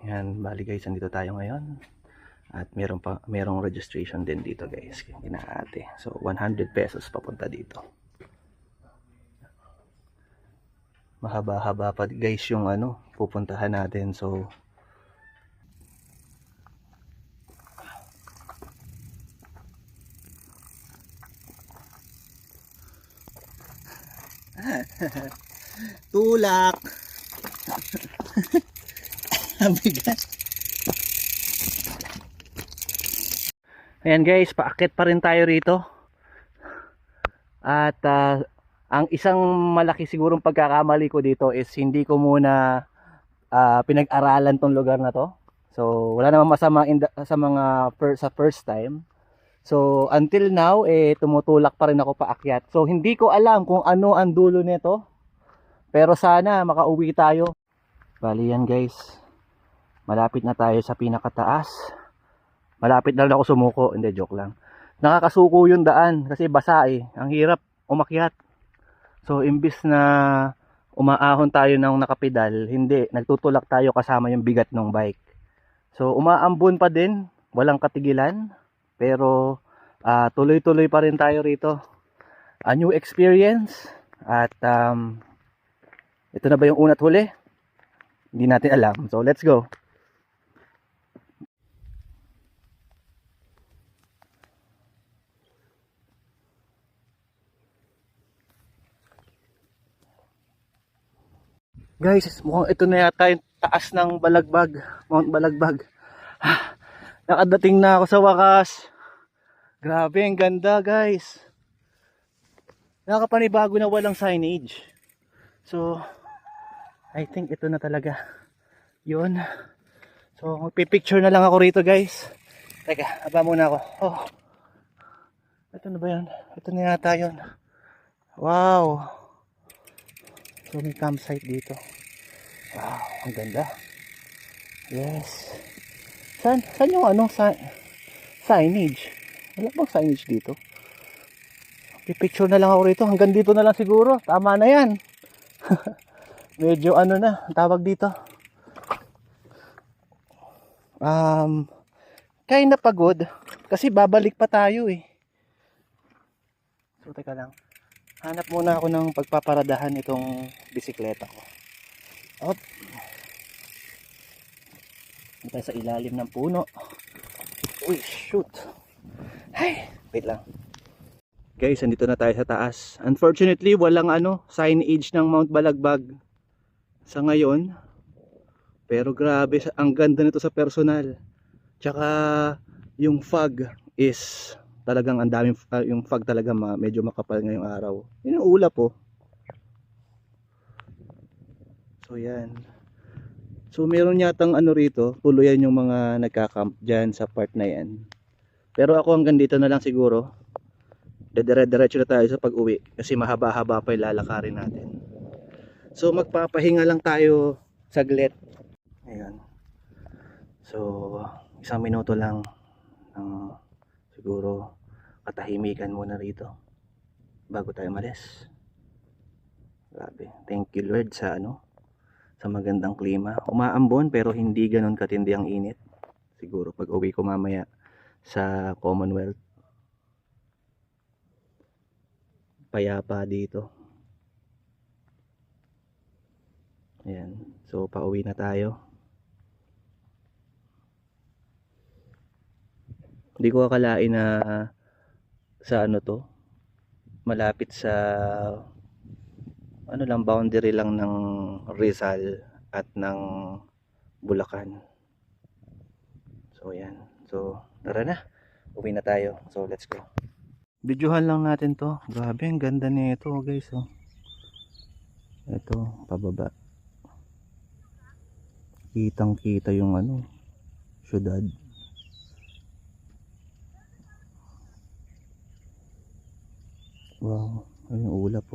Yan, bali guys, andito tayo ngayon. At merong registration din dito guys, kinaate. So 100 pesos papunta dito. Mahaba-haba pa guys yung pupuntahan natin. So tulak. Bigat. Ayan guys, paakyat pa rin tayo rito. At ang isang malaki sigurong pagkakamali ko dito is hindi ko muna pinag-aralan tong lugar na to. So wala namang masama sa mga sa first time. So until now tumutulak pa rin ako paakyat. So hindi ko alam kung ano ang dulo nito. Pero sana makauwi tayo. Bali yan guys. Malapit na tayo sa pinakataas. Malapit na ako sumuko. Hindi, joke lang. Nakakasuko yung daan kasi basa Ang hirap umakyat. So imbis na umaahon tayo ng nakapedal, hindi, nagtutulak tayo kasama yung bigat ng bike. So umaambon pa din, walang katigilan. Pero tuloy-tuloy pa rin tayo rito. A new experience. At ito na ba yung una't huli? Hindi natin alam. So let's go. Guys, mukhang ito na yata yung taas ng Balagbag, Mount Balagbag. Nakadating na ako sa wakas. Grabe, ang ganda guys. Nakapanibago na walang signage. So, I think ito na talaga. Yun. So, magpipicture na lang ako rito guys. Teka, aba muna ako. Oh. Ito na ba yun? Ito na yata yun. Wow. So may campsite dito. Wow, ang ganda. Yes. Saan yung signage? Wala bang signage dito? Pipicture na lang ako rito. Hanggang dito na lang siguro. Tama na yan. Medyo na, tawag dito. Kaya pagod. Kasi babalik pa tayo So teka lang. Hanap muna ako ng pagpaparadahan itong bisikleta ko. Op. Dito sa ilalim ng puno. Uy, shoot. Ay, wait lang. Guys, andito na tayo sa taas. Unfortunately, walang signage ng Mount Balagbag sa ngayon. Pero grabe, ang ganda nito sa personal. Tsaka yung fog is talagang ang daming yung fog talaga medyo makapal ngayong araw. Yun yung ulap So yan. So meron yatang rito, tuluyan yung mga nagka-camp diyan sa part na yan. Pero ako hanggang dito na lang siguro. Dire-diretso na tayo sa pag-uwi kasi mahaba-haba pa 'yung lalakarin natin. So magpapahinga lang tayo saglit. Ayun. So 1 minuto lang ng siguro katahimikan muna rito bago tayo malis. Grabe, thank you Lord sa sa magandang klima. Umaambon pero hindi ganoon katindi ang init. Siguro pag uwi ko mamaya sa Commonwealth, payapa dito. Ayan, so pauwi na tayo. Hindi ko akalain na sa to, malapit sa lang, boundary lang ng Rizal at ng Bulacan. So yan. So tara na, uwi na tayo. So let's go. Videohan lang natin to. Grabe, ang ganda nito guys ito pababa, kitang kita yung syudad. Wow, ayun yung ulap